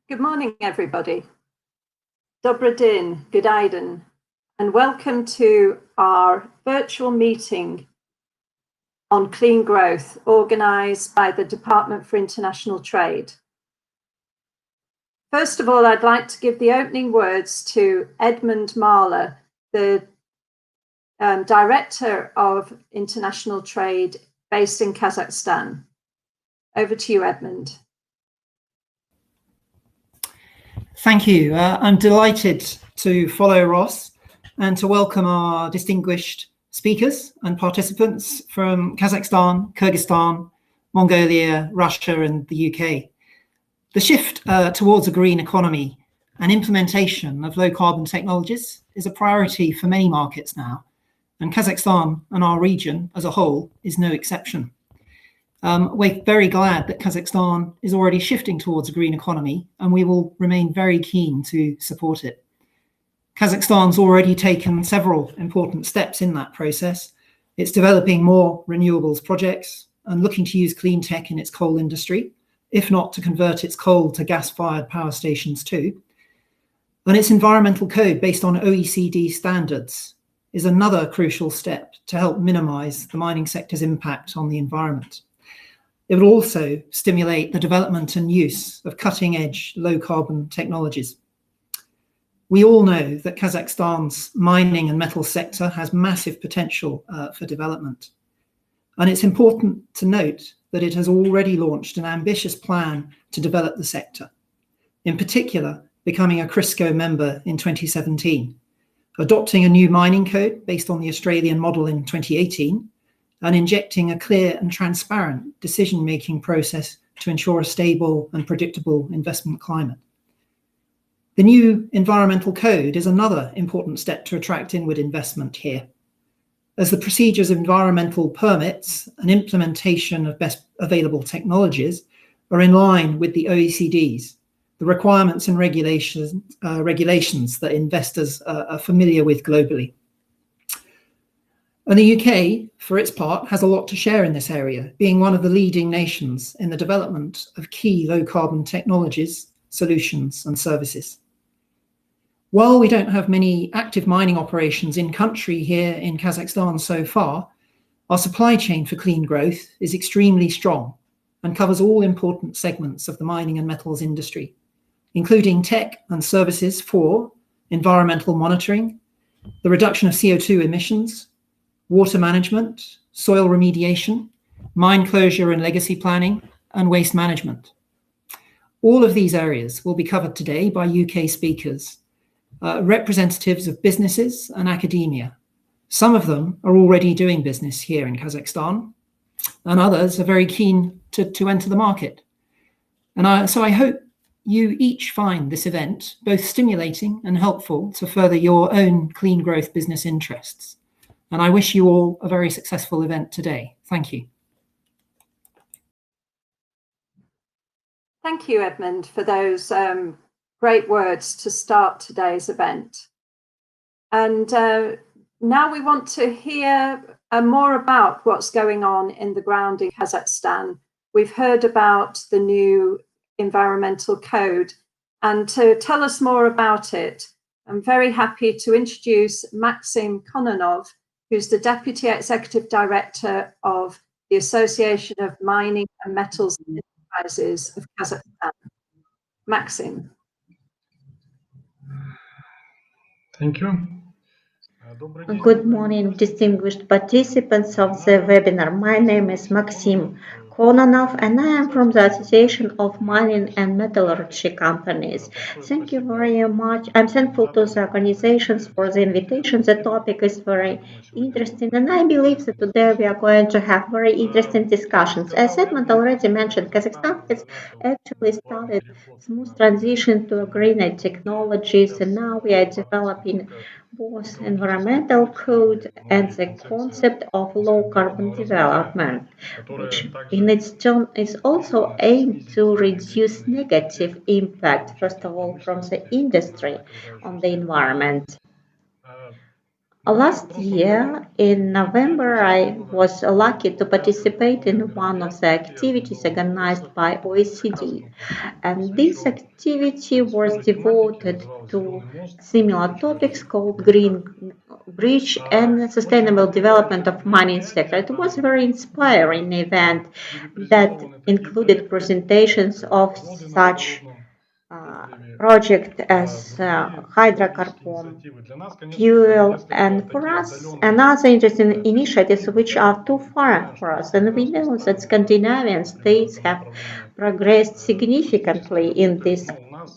Good morning, everybody. Dobry din, G'daiden, and welcome to our virtual meeting on clean growth organised by the Department for International Trade. First of all, I'd like to give the opening words to Edmund Mahler, the Director of International Trade based in Kazakhstan. Over to you, Edmund. Thank you. I'm delighted to follow Ross and to welcome our distinguished speakers and participants from Kazakhstan, Kyrgyzstan, Mongolia, Russia and the UK. The shift towards a green economy and implementation of low carbon technologies is a priority for many markets now, and Kazakhstan and our region as a whole is no exception. We're very glad that Kazakhstan is already shifting towards a green economy, and we will remain very keen to support it. Kazakhstan's already taken several important steps in that process. It's developing more renewables projects and looking to use clean tech in its coal industry, if not to convert its coal to gas-fired power stations too. And its environmental code based on OECD standards is another crucial step to help minimize the mining sector's impact on the environment. It will also stimulate the development and use of cutting-edge low-carbon technologies. We all know that Kazakhstan's mining and metal sector has massive potential for development. And it's important to note that it has already launched an ambitious plan to develop the sector, in particular, becoming a CRISCO member in 2017, adopting a new mining code based on the Australian model in 2018, and injecting a clear and transparent decision-making process to ensure a stable and predictable investment climate. The new environmental code is another important step to attract inward investment here, as the procedures of environmental permits and implementation of best available technologies are in line with the OECD's, the requirements and regulations that investors are familiar with globally. And the UK, for its part, has a lot to share in this area, being one of the leading nations in the development of key low-carbon technologies, solutions and services. While we don't have many active mining operations in country here in Kazakhstan so far, our supply chain for clean growth is extremely strong and covers all important segments of the mining and metals industry, including tech and services for environmental monitoring, the reduction of CO2 emissions, water management, soil remediation, mine closure and legacy planning, and waste management. All of these areas will be covered today by UK speakers, representatives of businesses and academia. Some of them are already doing business here in Kazakhstan, and others are very keen to enter the market. And so I hope you each find this event both stimulating and helpful to further your own clean growth business interests. And I wish you all a very successful event today. Thank you. Thank you, Edmund, for those great words to start today's event. And now we want to hear more about what's going on in the ground in Kazakhstan. We've heard about the new environmental code, and to tell us more about it, I'm very happy to introduce Maxim Kononov, who's the Deputy Executive Director of the Association of Mining and Metals Enterprises of Kazakhstan. Maxim. Thank you. Good morning, distinguished participants of the webinar. My name is Maxim Kononov, and I am from the Association of Mining and Metallurgy Companies. Thank you very much. I'm thankful to the organizations for the invitation. The topic is very interesting, and I believe that today we are going to have very interesting discussions. As Edmund already mentioned, Kazakhstan has actually started smooth transition to greener technologies, and now we are developing both environmental code and the concept of low carbon development, which in its turn is also aimed to reduce negative impact, first of all, from the industry on the environment. Last year, in November, I was lucky to participate in one of the activities organized by OECD. And this activity was devoted to similar topics called Green Bridge and Sustainable Development of Mining Sector. It was a very inspiring event that included presentations of such project as hydrocarbon fuel, and for us another interesting initiatives which are too far for us, and we know that Scandinavian states have progressed significantly in this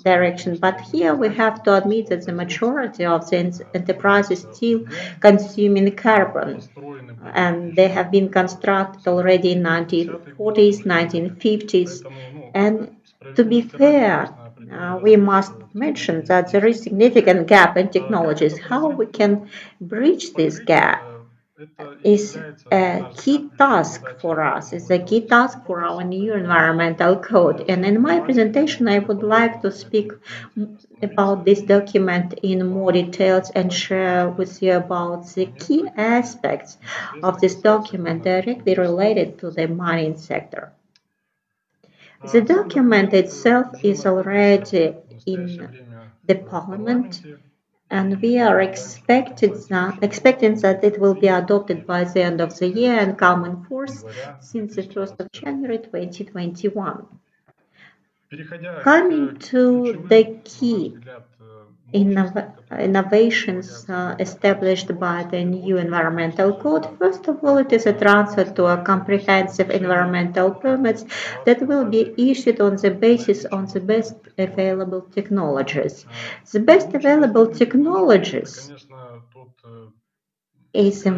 direction, but here we have to admit that the majority of the enterprises still consuming carbon, and they have been constructed already in 1940s, 1950s, and to be fair, we must mention that there is significant gap in technologies. How we can bridge this gap is a key task for us, is a key task for our new environmental code. And in my presentation, I would like to speak about this document in more details and share with you about the key aspects of this document directly related to the mining sector. The document itself is already in the parliament, and we are expecting that it will be adopted by the end of the year and come in force since the 1st of January 2021. Coming to the key innovations established by the new environmental code, first of all, it is a transfer to a comprehensive environmental permits that will be issued on the basis of the best available technologies. The best available technologies is a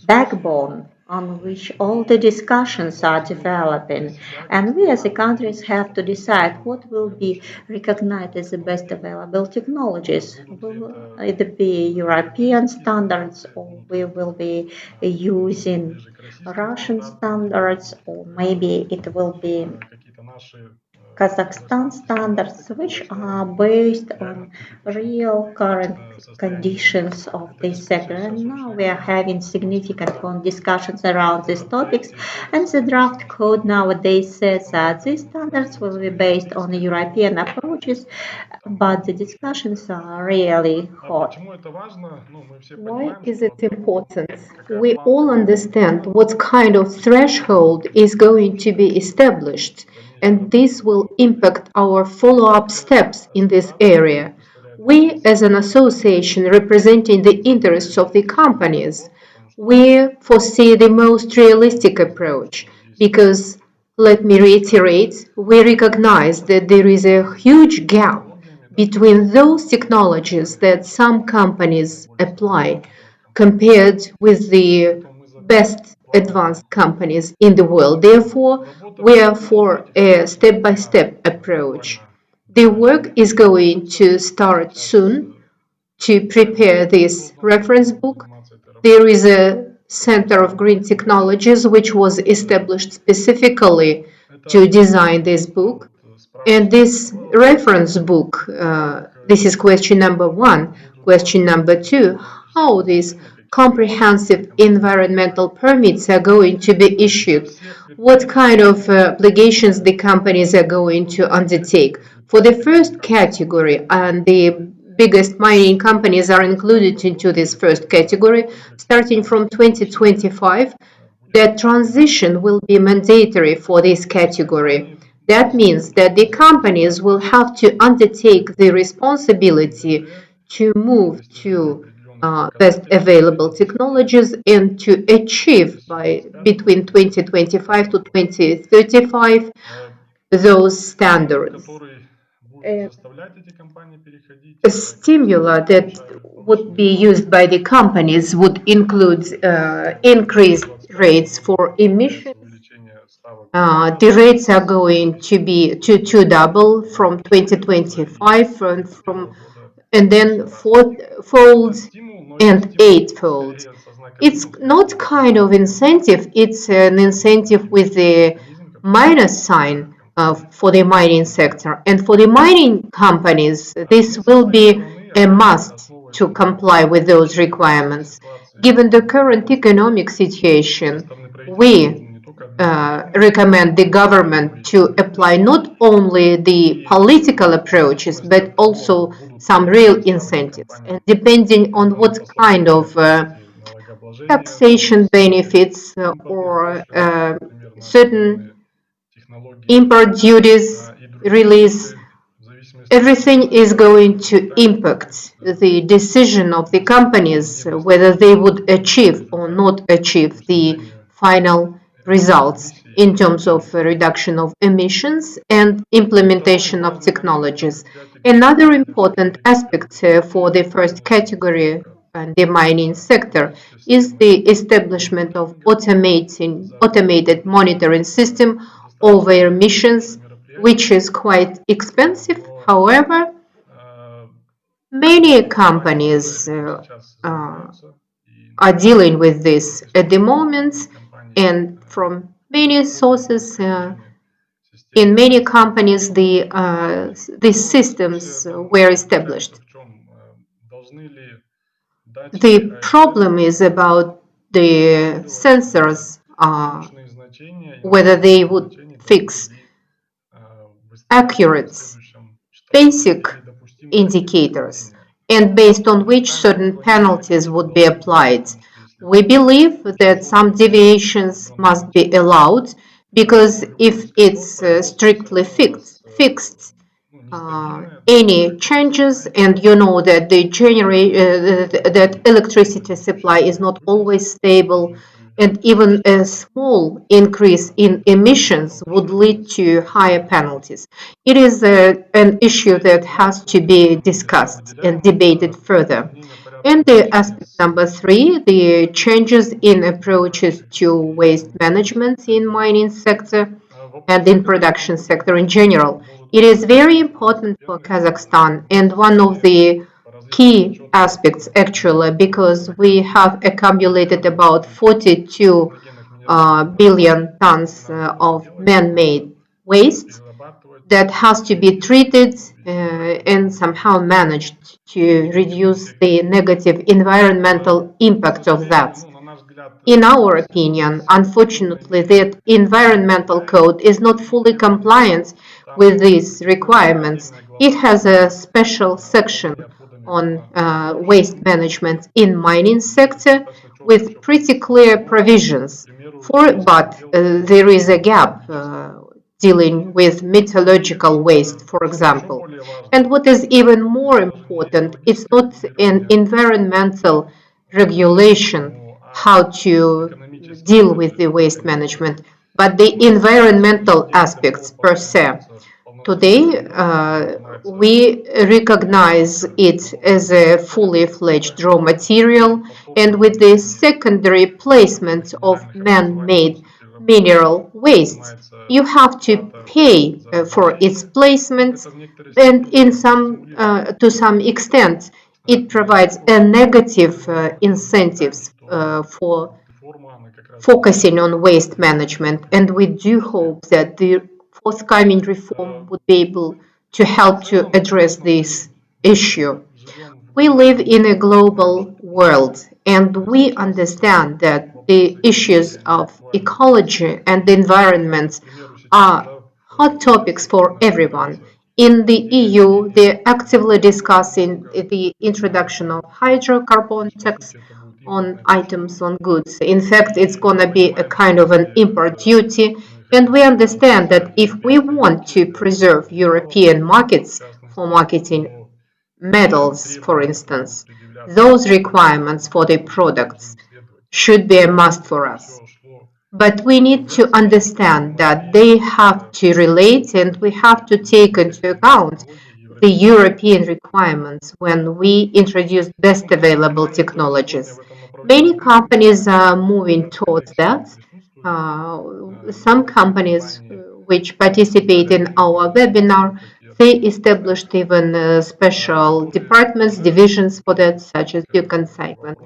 backbone on which all the discussions are developing. And we as a countries have to decide what will be recognized as the best available technologies. Will it be European standards, or we will be using Russian standards, or maybe it will be Kazakhstan standards, which are based on real current conditions of this sector. And now we are having significant discussions around these topics. And the draft code nowadays says that these standards will be based on European approaches, but the discussions are really hot. Why is it important? We all understand what kind of threshold is going to be established, and this will impact our follow-up steps in this area. We, as an association representing the interests of the companies, we foresee the most realistic approach because, let me reiterate, we recognize that there is a huge gap between those technologies that some companies apply compared with the best advanced companies in the world. Therefore, we are for a step-by-step approach. The work is going to start soon to prepare this reference book. There is a Center of Green Technologies which was established specifically to design this book. And this reference book, this is question number one. Question number two, how these comprehensive environmental permits are going to be issued? What kind of obligations the companies are going to undertake? For the first category, and the biggest mining companies are included into this first category, starting from 2025, the transition will be mandatory for this category. That means that the companies will have to undertake the responsibility to move to best available technologies and to achieve by between 2025 to 2035 those standards. A stimuli that would be used by the companies would include increased rates for emissions. The rates are going to be to double from 2025 and then fourfold and eightfold. It's not kind of incentive, it's an incentive with the minus sign for the mining sector. And for the mining companies, this will be a must to comply with those requirements. Given the current economic situation, we recommend the government to apply not only the political approaches, but also some real incentives. And depending on what kind of taxation benefits or certain import duties release, everything is going to impact the decision of the companies whether they would achieve or not achieve the final results in terms of reduction of emissions and implementation of technologies. Another important aspect for the first category and the mining sector is the establishment of automated monitoring system over emissions, which is quite expensive. However, many companies are dealing with this at the moment, and from many sources, in many companies, these systems were established. The problem is about the sensors, whether they would fix accurate basic indicators and based on which certain penalties would be applied. We believe that some deviations must be allowed because if it's strictly fixed, any changes, and you know that that electricity supply is not always stable, and even a small increase in emissions would lead to higher penalties. It is an issue that has to be discussed and debated further. And the aspect number three, the changes in approaches to waste management in mining sector and in production sector in general. It is very important for Kazakhstan and one of the key aspects actually because we have accumulated about 42 billion tons of man-made waste that has to be treated and somehow managed to reduce the negative environmental impact of that. In our opinion, unfortunately, the environmental code is not fully compliant with these requirements. It has a special section on waste management in mining sector with pretty clear provisions but there is a gap dealing with metallurgical waste, for example. And what is even more important, it's not an environmental regulation how to deal with the waste management, but the environmental aspects per se. Today, we recognize it as a fully fledged raw material, and with the secondary placement of man-made mineral waste, you have to pay for its placement, and to some extent, it provides a negative incentives for focusing on waste management, and we do hope that the forthcoming reform would be able to help to address this issue. We live in a global world, and we understand that the issues of ecology and the environment are hot topics for everyone. In the EU, they're actively discussing the introduction of hydrocarbon tax on items on goods. In fact, it's going to be a kind of an import duty. And we understand that if we want to preserve European markets for marketing metals, for instance, those requirements for the products should be a must for us. But we need to understand that they have to relate and we have to take into account the European requirements when we introduce best available technologies. Many companies are moving towards that. Some companies which participate in our webinar, they established even special departments, divisions for that, such as your consignment.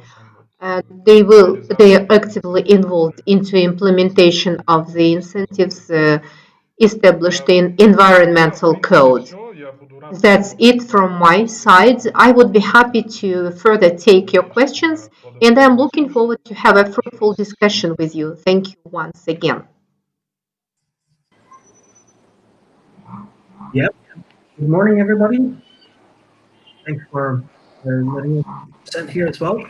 They are actively involved into implementation of the incentives established in environmental code. That's it from my side. I would be happy to further take your questions, and I'm looking forward to have a fruitful discussion with you. Thank you once again. Yep. Good morning, everybody. Thanks for letting me present here as well.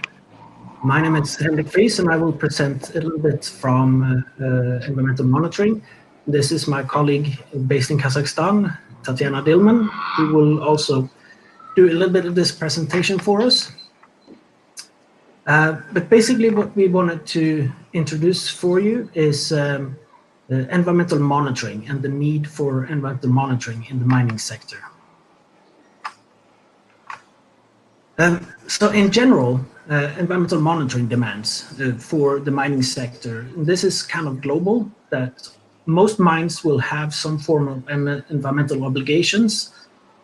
My name is Henrik Fries, and I will present a little bit from environmental monitoring. This is my colleague based in Kazakhstan, Tatiana Dilman, who will also do a little bit of this presentation for us. But basically what we wanted to introduce for you is environmental monitoring and the need for environmental monitoring in the mining sector. So in general, environmental monitoring demands for the mining sector, and this is kind of global, that most mines will have some form of environmental obligations,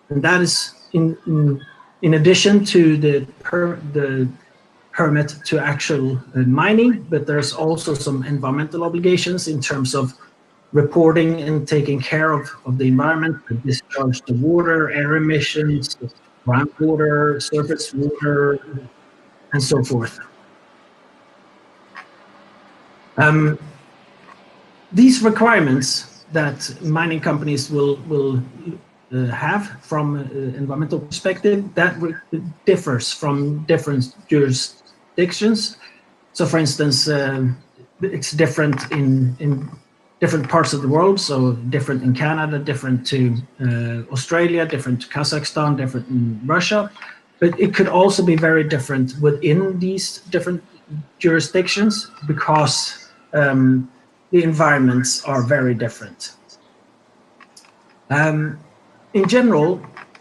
and that is in addition to the permit to actual mining, but there's also some environmental obligations in terms of reporting and taking care of the environment, the discharge the water, air emissions, groundwater, surface water, and so forth. These requirements that mining companies will have from an environmental perspective, that differs from different jurisdictions. So for instance, it's different in different parts of the world. So different in Canada, different to Australia, different to Kazakhstan, different in Russia. But it could also be very different within these different jurisdictions because the environments are very different. In general,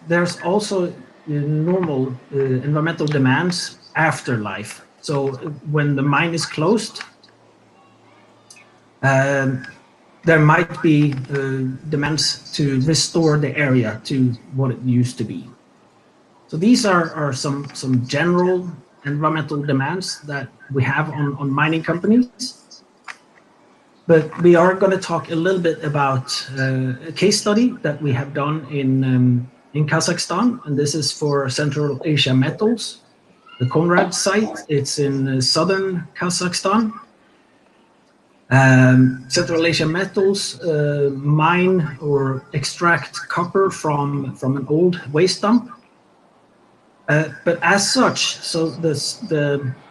there's also normal environmental demands after life. So when the mine is closed, there might be demands to restore the area to what it used to be. So these are some general environmental demands that we have on mining companies. But we are going to talk a little bit about a case study that we have done in Kazakhstan, and this is for Central Asia Metals, the Konrad site. It's in southern Kazakhstan. Central Asia Metals mine or extract copper from an old waste dump. But as such, so the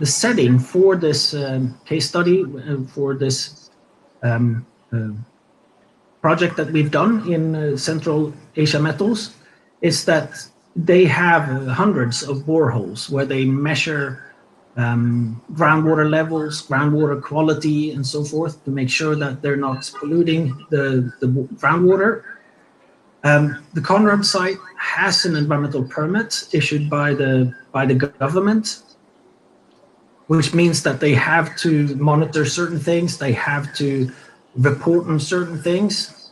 setting for this case study, for this project that we've done in Central Asia Metals, is that they have hundreds of boreholes where they measure groundwater levels, groundwater quality, and so forth to make sure that they're not polluting the groundwater. The Konrad site has an environmental permit issued by the government, which means that they have to monitor certain things, they have to report on certain things.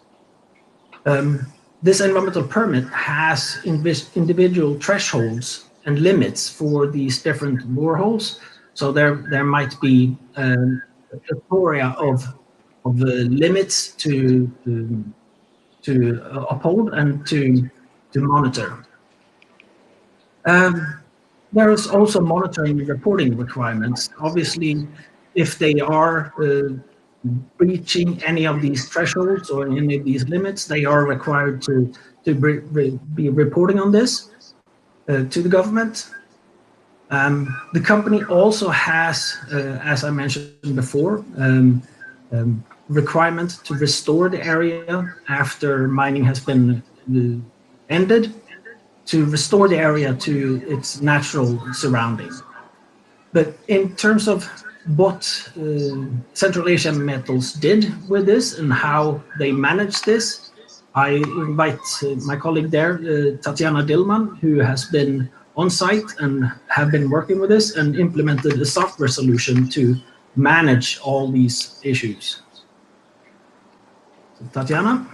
This environmental permit has individual thresholds and limits for these different boreholes. So there might be a plethora of the limits to uphold and to monitor. There is also monitoring and reporting requirements. Obviously, if they are breaching any of these thresholds or any of these limits, they are required to be reporting on this to the government. The company also has, as I mentioned before, requirement to restore the area after mining has been ended, to restore the area to its natural surroundings. But in terms of what Central Asia Metals did with this and how they managed this, I invite my colleague there, Tatiana Dilman, who has been on site and have been working with this and implemented a software solution to manage all these issues. So, Tatiana?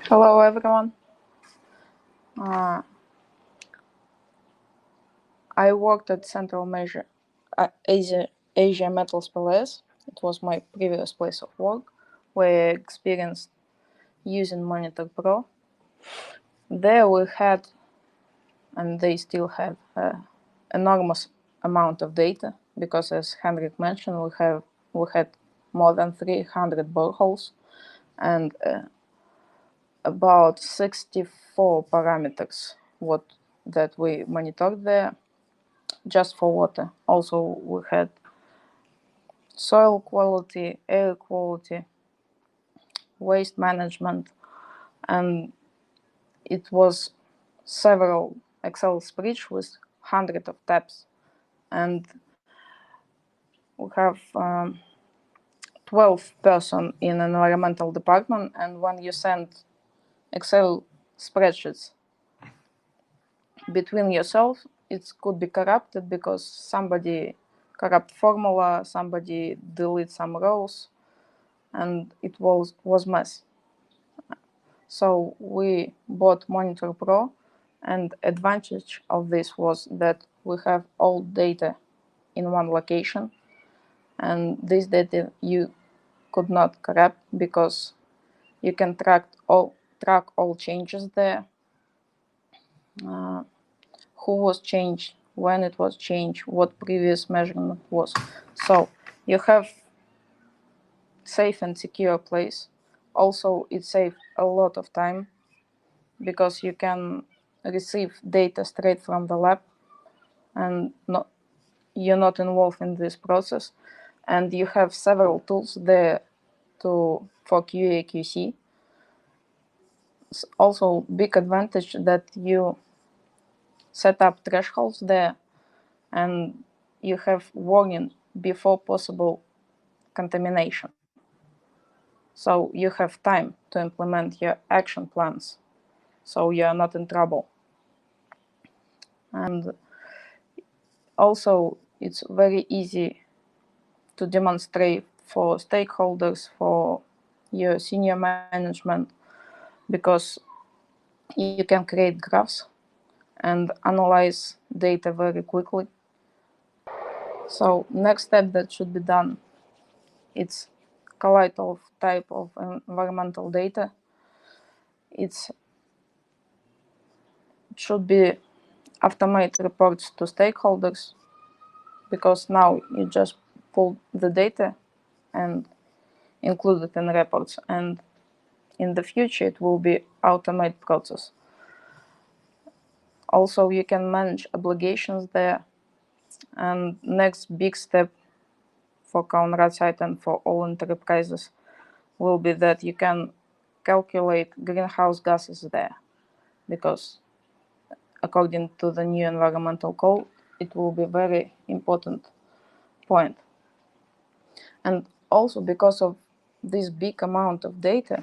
Hello, everyone. I worked at Central Asia Metals PLS. It was my previous place of work, where I experienced using Monitor Pro. there we had, and they still have, enormous amount of data, because as Henrik mentioned, we had more than 300 boreholes and about 64 parameters that we monitored there just for water. Also we had soil quality, air quality, waste management, and it was several Excel spreadsheets with hundreds of tabs. And we have 12 person in environmental department, and when you send Excel spreadsheets between yourself, it could be corrupted because somebody corrupt formula, somebody delete some rows, and it was mess. So we bought Monitor Pro, and advantage of this was that we have all data in one location, and this data you could not corrupt because you can track all changes there, who was changed, when it was changed, what previous measurement was. So you have safe and secure place. Also, it saves a lot of time because you can receive data straight from the lab and you're not involved in this process. And you have several tools there for QA QC. It's also big advantage that you set up thresholds there and you have warning before possible contamination. So you have time to implement your action plans, so you are not in trouble. And also it's very easy to demonstrate for stakeholders, for your senior management, because you can create graphs and analyze data very quickly. So next step that should be done, it's collate of type of environmental data. It should be automate reports to stakeholders, because now you just pull the data and include it in reports, and in the future it will be automated process. Also you can manage obligations there, and next big step for Kaunrad site and for all enterprises will be that you can calculate greenhouse gases there, because according to the new environmental code, it will be very important point. And also because of this big amount of data,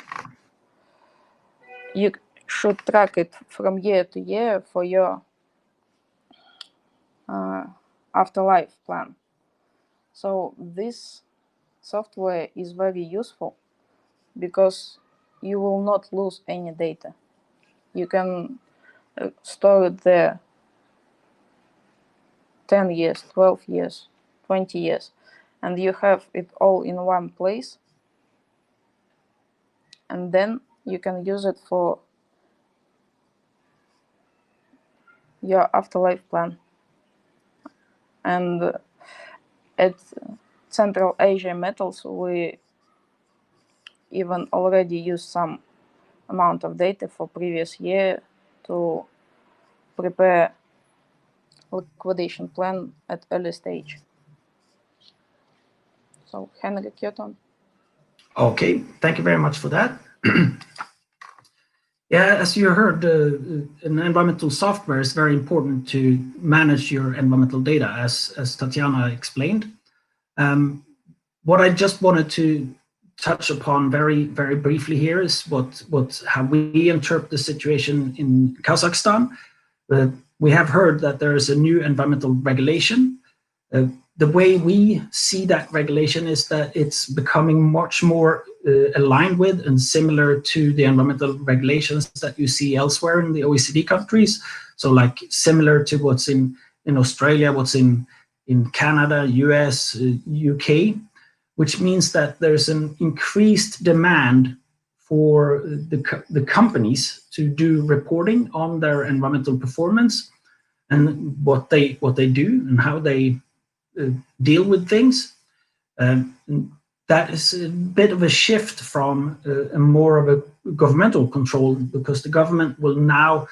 you should track it from year to year for your afterlife plan. So this software is very useful because you will not lose any data. You can store it there 10 years, 12 years, 20 years, and you have it all in one place, and then you can use it for your afterlife plan. And at Central Asia Metals, we even already use some amount of data for previous year to prepare liquidation plan at early stage. So Henrik, your turn. Okay, thank you very much for that. Yeah, as you heard, an environmental software is very important to manage your environmental data, as Tatiana explained. What I just wanted to touch upon very, very briefly here is how we interpret the situation in Kazakhstan. We have heard that there is a new environmental regulation. The way we see that regulation is that it's becoming much more aligned with and similar to the environmental regulations that you see elsewhere in the OECD countries. So like similar to what's in Australia, what's in Canada, US, UK, which means that there's an increased demand for the companies to do reporting on their environmental performance and what they do and how they deal with things. That is a bit of a shift from a more of a governmental control, because the government will now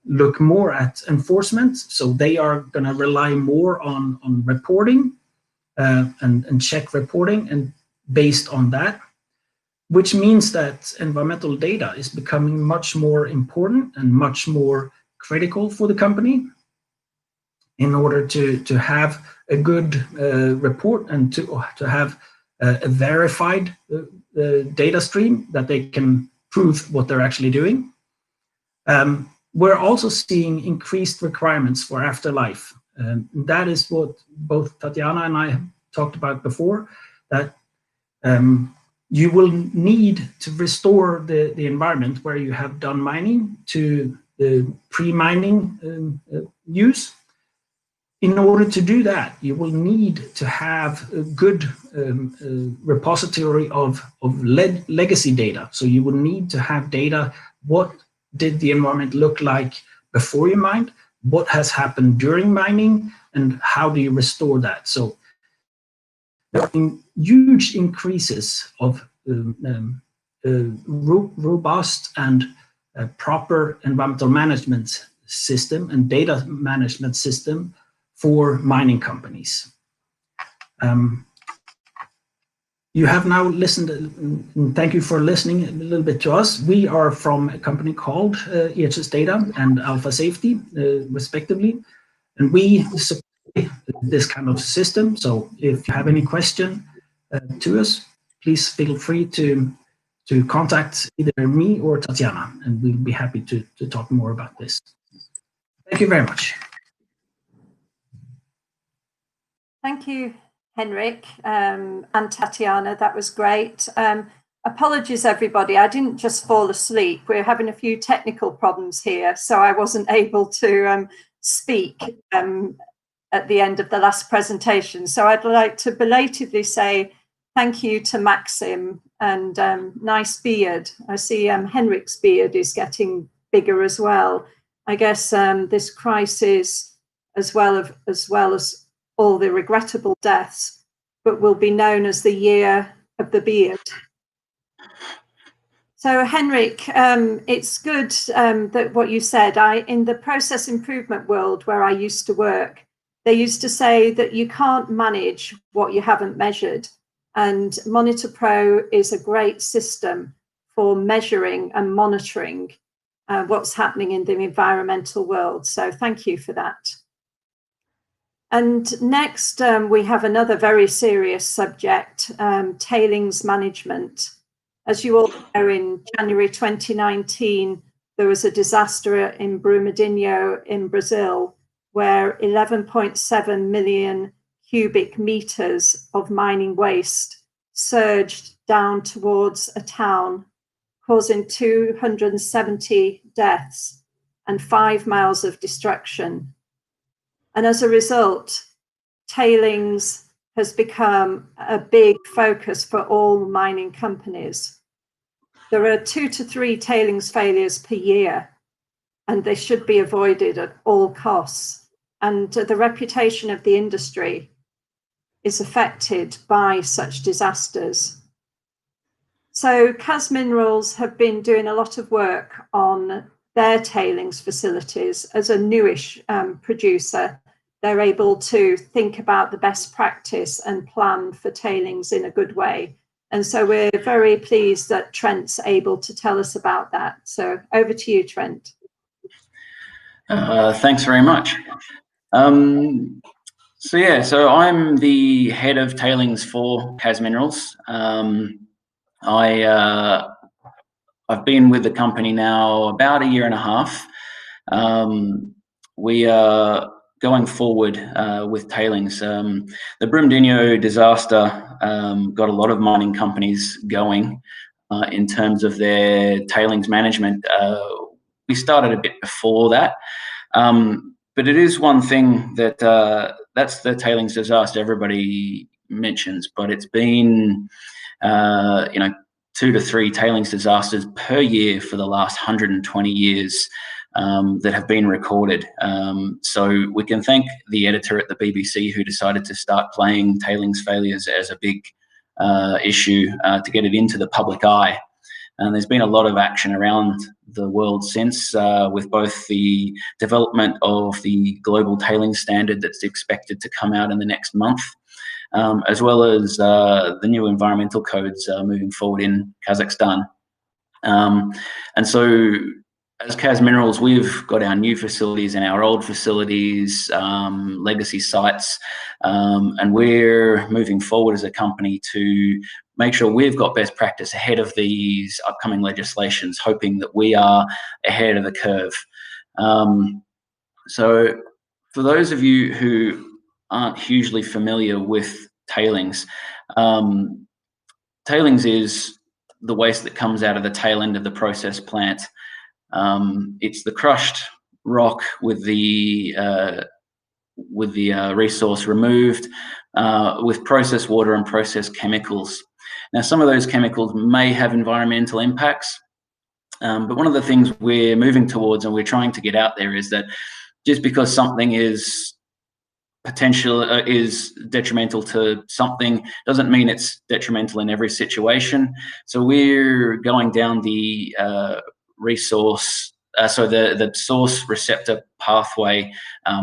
look more at enforcement. So they are going to rely more on reporting and check reporting, and based on that, which means that environmental data is becoming much more important and much more critical for the company in order to have a good report and to have a verified data stream that they can prove what they're actually doing. We're also seeing increased requirements for afterlife. That is what both Tatiana and I have talked about before, that you will need to restore the environment where you have done mining to the pre-mining use. In order to do that, you will need to have a good repository of legacy data. So you will need to have data. What did the environment look like before you mined? What has happened during mining? And how do you restore that? So there have been huge increases of robust and proper environmental management system and data management system for mining companies. You have now listened, and thank you for listening a little bit to us. We are from a company called EHS Data and Alpha Safety, respectively, and we supply this kind of system. So if you have any question to us, please feel free to contact either me or Tatiana, and we'll be happy to talk more about this. Thank you very much. Thank you, Henrik and Tatiana. That was great. Apologies, everybody. I didn't just fall asleep. We're having a few technical problems here, so I wasn't able to speak at the end of the last presentation. So I'd like to belatedly say thank you to Maxim, and nice beard. I see Henrik's beard is getting bigger as well. I guess this crisis, as well as all the regrettable deaths, but will be known as the year of the beard. So Henrik, it's good that what you said. In the process improvement world where I used to work, they used to say that you can't manage what you haven't measured. And Monitor Pro is a great system for measuring and monitoring what's happening in the environmental world. So thank you for that. And next, we have another very serious subject, tailings management. As you all know, in January 2019, there was a disaster in Brumadinho in Brazil, where 11.7 million cubic meters of mining waste surged down towards a town, causing 270 deaths and 5 miles of destruction. And as a result, tailings has become a big focus for all mining companies. There are 2 to 3 tailings failures per year, and they should be avoided at all costs. And the reputation of the industry is affected by such disasters. So Kaz Minerals have been doing a lot of work on their tailings facilities. As a newish producer, they're able to think about the best practice and plan for tailings in a good way. And so we're very pleased that Trent's able to tell us about that. So over to you, Trent. Thanks very much. So I'm the head of tailings for Kaz Minerals. I've been with the company now about a year and a half. We are going forward with tailings. The Brumadinho disaster got a lot of mining companies going in terms of their tailings management. We started a bit before that, but it is one thing that that's the tailings disaster everybody mentions, but it's been 2 to 3 tailings disasters per year for the last 120 years that have been recorded. So we can thank the editor at the BBC who decided to start playing tailings failures as a big issue to get it into the public eye. And there's been a lot of action around the world since, with both the development of the global tailings standard that's expected to come out in the next month, as well as the new environmental codes moving forward in Kazakhstan. And so as Kaz Minerals, we've got our new facilities and our old facilities, legacy sites, and we're moving forward as a company to make sure we've got best practice ahead of these upcoming legislations, hoping that we are ahead of the curve. So for those of you who aren't hugely familiar with tailings, tailings is the waste that comes out of the tail end of the process plant. It's the crushed rock with the resource removed, with processed water and processed chemicals. Now, some of those chemicals may have environmental impacts, but one of the things we're moving towards and we're trying to get out there is that just because something is detrimental to something doesn't mean it's detrimental in every situation. So we're going down the the source receptor pathway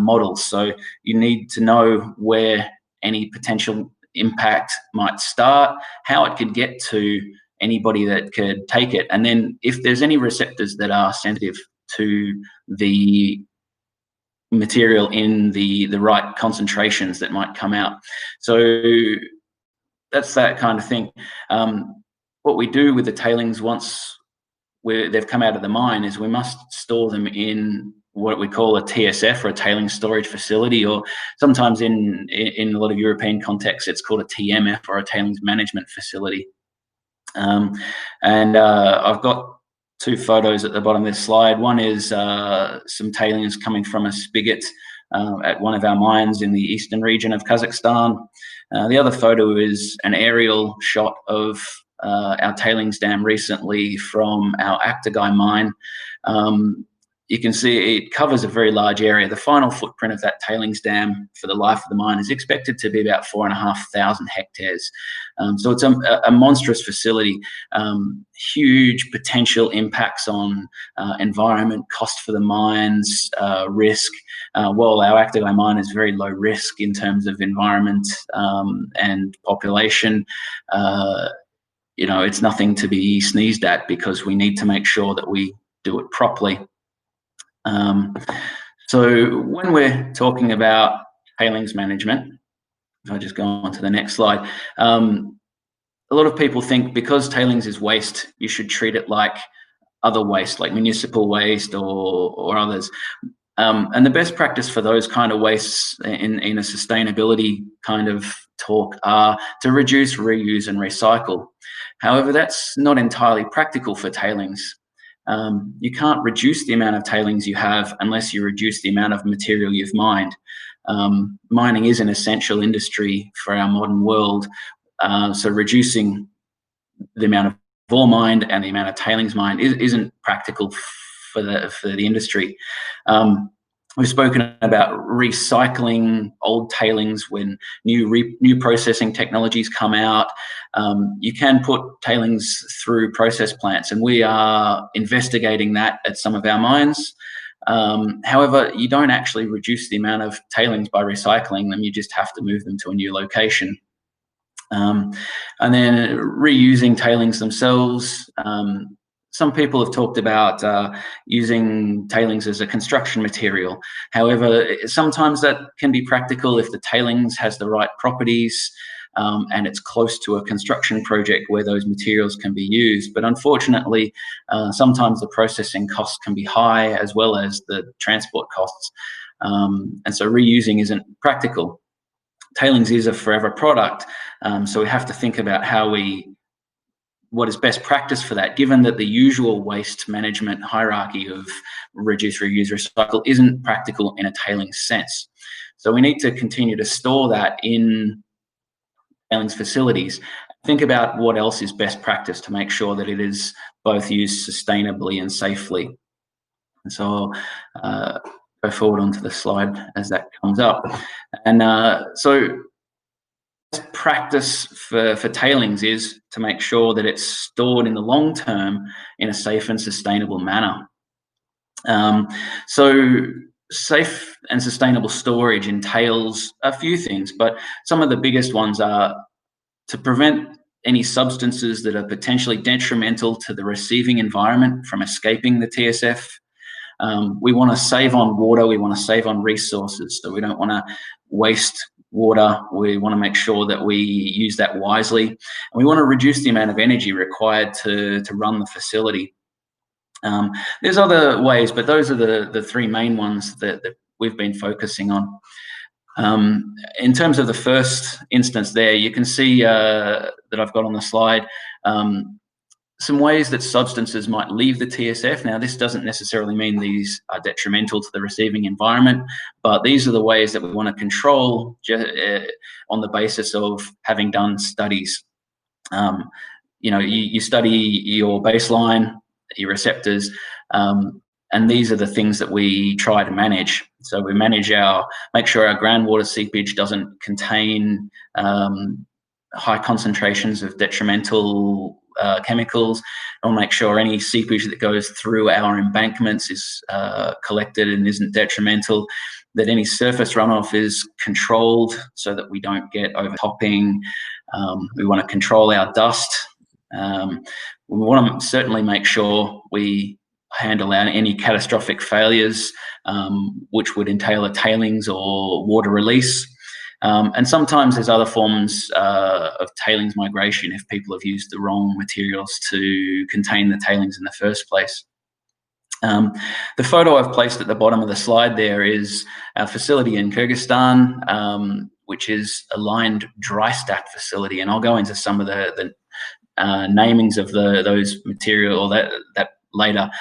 model. So you need to know where any potential impact might start, how it could get to anybody that could take it, and then if there's any receptors that are sensitive to the material in the right concentrations that might come out. So that's that kind of thing. What we do with the tailings once they've come out of the mine is we must store them in what we call a TSF, or a tailings storage facility, or sometimes in a lot of European contexts it's called a TMF, or a tailings management facility. And I've got 2 photos at the bottom of this slide. One is some tailings coming from a spigot at one of our mines in the eastern region of Kazakhstan. The other photo is an aerial shot of our tailings dam recently from our Aktagai mine. You can see it covers a very large area. The final footprint of that tailings dam for the life of the mine is expected to be about 4,500 hectares. So it's a monstrous facility, huge potential impacts on environment, cost for the mines, risk. While our Aktagai mine is very low risk in terms of environment and population, you know, it's nothing to be sneezed at, because we need to make sure that we do it properly. So when we're talking about tailings management, if I just go on to the next slide, a lot of people think because tailings is waste, you should treat it like other waste, like municipal waste or others. And the best practice for those kind of wastes in a sustainability kind of talk are to reduce, reuse and recycle. However, that's not entirely practical for tailings. You can't reduce the amount of tailings you have unless you reduce the amount of material you've mined. Mining is an essential industry for our modern world, so reducing the amount of ore mined and the amount of tailings mined isn't practical for the industry. We've spoken about recycling old tailings when new processing technologies come out. You can put tailings through process plants, and we are investigating that at some of our mines. However, you don't actually reduce the amount of tailings by recycling them, you just have to move them to a new location. And then reusing tailings themselves. Some people have talked about using tailings as a construction material. However, sometimes that can be practical if the tailings has the right properties and it's close to a construction project where those materials can be used. But unfortunately, sometimes the processing costs can be high, as well as the transport costs. And so reusing isn't practical. Tailings is a forever product, so we have to think about what is best practice for that, given that the usual waste management hierarchy of reduce, reuse, recycle isn't practical in a tailings sense. So we need to continue to store that in tailings facilities. think about what else is best practice to make sure that it is both used sustainably and safely. And so I'll go forward onto the slide as that comes up. And so best practice for tailings is to make sure that it's stored in the long term in a safe and sustainable manner. So safe and sustainable storage entails a few things, but some of the biggest ones are to prevent any substances that are potentially detrimental to the receiving environment from escaping the TSF. We want to save on water, we want to save on resources, so we don't want to waste water. We want to make sure that we use that wisely. And we want to reduce the amount of energy required to run the facility. There's other ways, but those are the three main ones that we've been focusing on. In terms of the first instance there, you can see that I've got on the slide some ways that substances might leave the TSF. Now, this doesn't necessarily mean these are detrimental to the receiving environment, but these are the ways that we want to control on the basis of having done studies. You know, you study your baseline, your receptors, and these are the things that we try to manage. So we make sure our groundwater seepage doesn't contain high concentrations of detrimental chemicals. We'll make sure any seepage that goes through our embankments is collected and isn't detrimental, that any surface runoff is controlled so that we don't get overtopping. We want to control our dust. We want to certainly make sure we handle any catastrophic failures, which would entail a tailings or water release. And sometimes there's other forms of tailings migration if people have used the wrong materials to contain the tailings in the first place. The photo I've placed at the bottom of the slide there is our facility in Kyrgyzstan, which is a lined dry stack facility, and I'll go into some of the namings of those material or that later.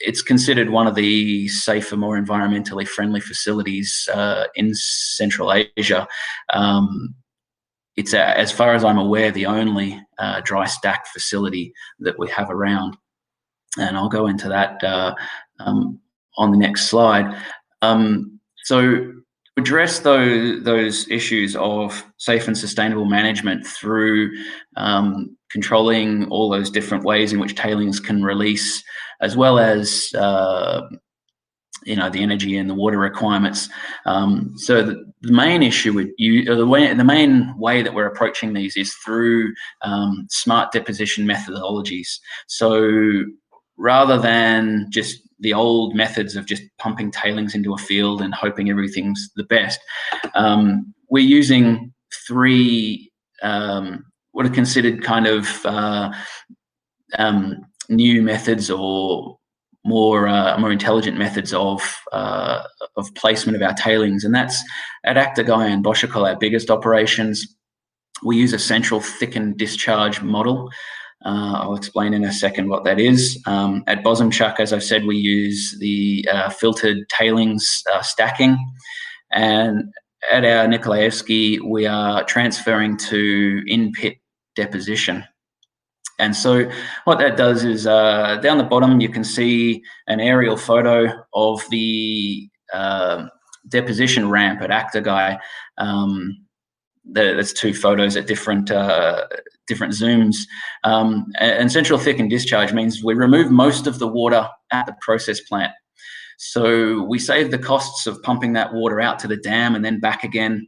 It's considered one of the safer, more environmentally friendly facilities in Central Asia. It's, as far as I'm aware, the only dry stack facility that we have around. And I'll go into that on the next slide. So to address those issues of safe and sustainable management through controlling all those different ways in which tailings can release, as well as you know, the energy and the water requirements. So the main issue with the main way that we're approaching these is through smart deposition methodologies. So rather than just the old methods of just pumping tailings into a field and hoping everything's the best, we're using three what are considered kind of new methods or more intelligent methods of placement of our tailings, and that's at Aktagai and Boshakol, our biggest operations. We use a central thickened discharge model. I'll explain in a second what that is. At Bozumchak, as I've said, we use the filtered tailings stacking, and at our Nikolaevsky, we are transferring to in-pit deposition. And so what that does is down the bottom, you can see an aerial photo of the deposition ramp at Aktagai. There's two photos at different zooms. And central thickened discharge means we remove most of the water at the process plant. So we save the costs of pumping that water out to the dam and then back again.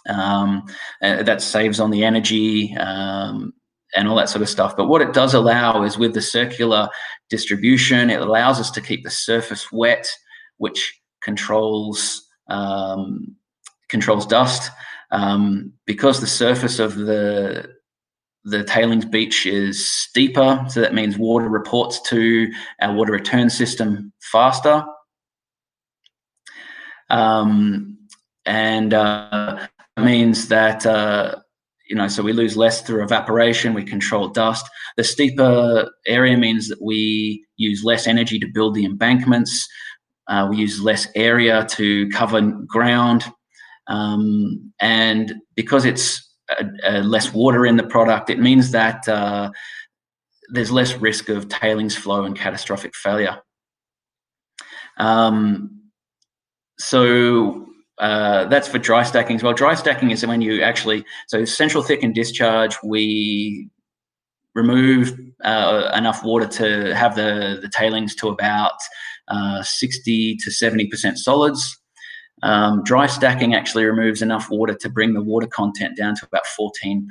That saves on the energy and all that sort of stuff. But what it does allow is, with the circular distribution, it allows us to keep the surface wet, which controls dust. Because the surface of the tailings beach is steeper, so that means water reports to our water return system faster. Means that you know, so we lose less through evaporation, we control dust. The steeper area means that we use less energy to build the embankments. We use less area to cover ground. And because it's less water in the product. It means that there's less risk of tailings flow and catastrophic failure. So that's for dry stacking as well. Dry stacking is when you actually, so central thickened discharge, we remove enough water to have the tailings to about 60 to 70% solids. Dry stacking actually removes enough water to bring the water content down to about 14%.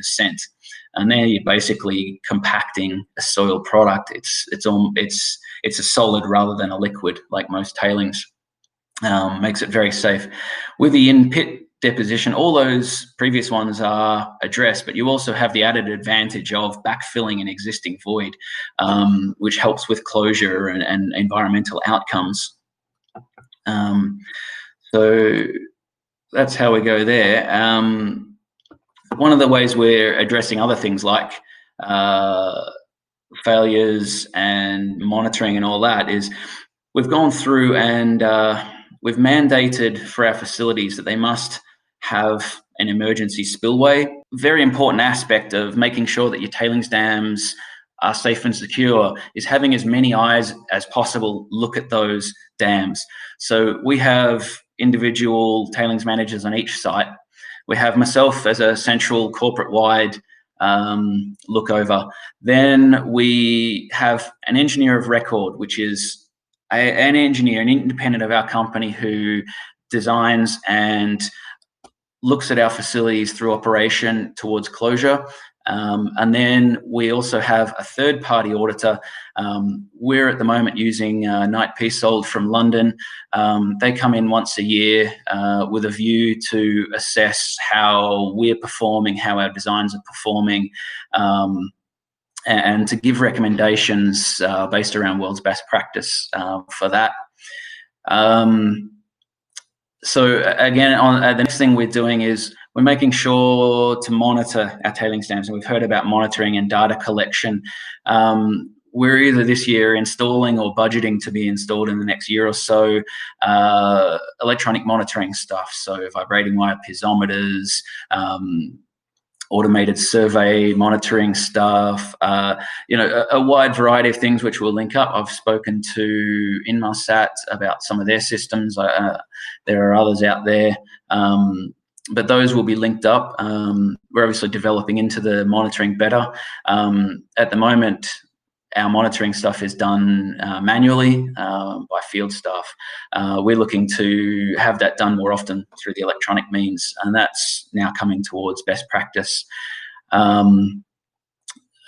And then you're basically compacting a soil product. It's a solid rather than a liquid, like most tailings. Makes it very safe. With the in-pit deposition, all those previous ones are addressed, but you also have the added advantage of backfilling an existing void, which helps with closure and environmental outcomes. So that's how we go there. One of the ways we're addressing other things like failures and monitoring and all that is we've gone through and we've mandated for our facilities that they must have an emergency spillway. Very important aspect of making sure that your tailings dams are safe and secure is having as many eyes as possible look at those dams. So we have individual tailings managers on each site. We have myself as a central corporate-wide look over. Then we have an engineer of record, which is an engineer, an independent of our company, who designs and looks at our facilities through operation towards closure. And then we also have a third-party auditor. We're at the moment using Knight Peasold from London. They come in once a year with a view to assess how we're performing, how our designs are performing, and to give recommendations based around world's best practice for that. So again, on the next thing we're doing is we're making sure to monitor our tailings dams, and we've heard about monitoring and data collection. We're either this year installing or budgeting to be installed in the next year or so electronic monitoring stuff, so vibrating wire piezometers, automated survey monitoring stuff, you know, a wide variety of things which we'll link up. I've spoken to Inmarsat about some of their systems. There are others out there, but those will be linked up. We're obviously developing into the monitoring better. At the moment, our monitoring stuff is done manually by field staff. We're looking to have that done more often through the electronic means, and that's now coming towards best practice.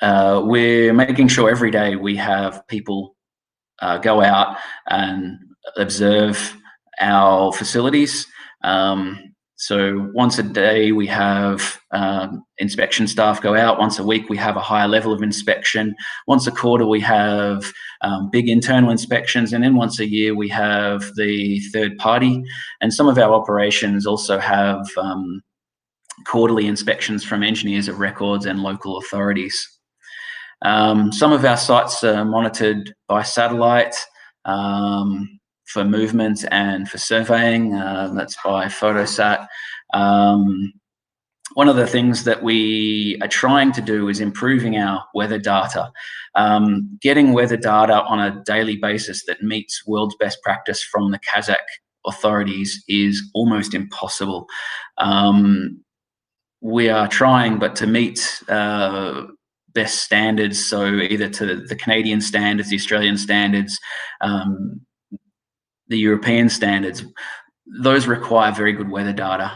We're making sure every day we have people go out and observe our facilities. So once a day we have inspection staff go out. Once a week we have a higher level of inspection. Once a quarter we have big internal inspections, and then once a year we have the third party. And some of our operations also have quarterly inspections from engineers of records and local authorities. Some of our sites are monitored by satellite for movement and for surveying. That's by Photosat. One of the things that we are trying to do is improving our weather data. Getting weather data on a daily basis that meets world's best practice from the Kazakh authorities is almost impossible. We are trying, but to meet best standards, so either to the Canadian standards, the Australian standards, the European standards, those require very good weather data.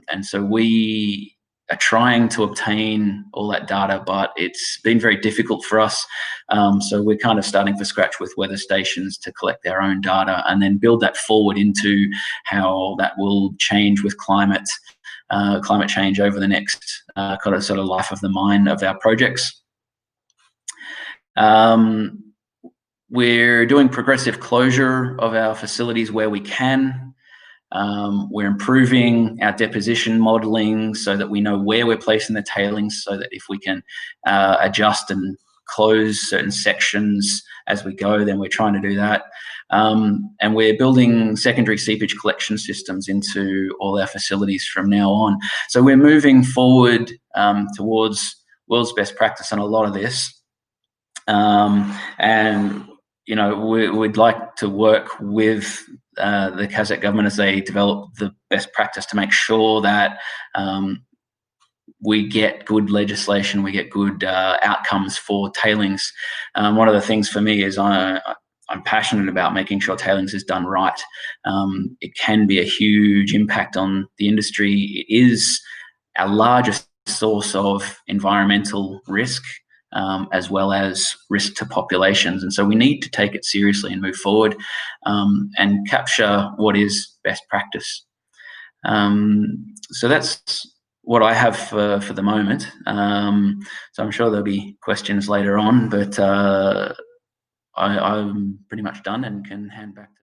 And so we are trying to obtain all that data, but it's been very difficult for us. So we're kind of starting from scratch with weather stations to collect our own data and then build that forward into how that will change with climate change over the next kind of sort of life of the mine of our projects. We're doing progressive closure of our facilities where we can. We're improving our deposition modeling so that we know where we're placing the tailings, so that if we can adjust and close certain sections as we go, then we're trying to do that. And we're building secondary seepage collection systems into all our facilities from now on. So we're moving forward towards world's best practice on a lot of this. And you know, we'd like to work with the Kazakh government as they develop the best practice to make sure that we get good legislation, we get good outcomes for tailings. One of the things for me is I'm passionate about making sure tailings is done right. It can be a huge impact on the industry. It is our largest source of environmental risk, as well as risk to populations. And so we need to take it seriously and move forward and capture what is best practice. So that's what I have for the moment. So I'm sure there'll be questions later on, but I'm pretty much done and can hand back to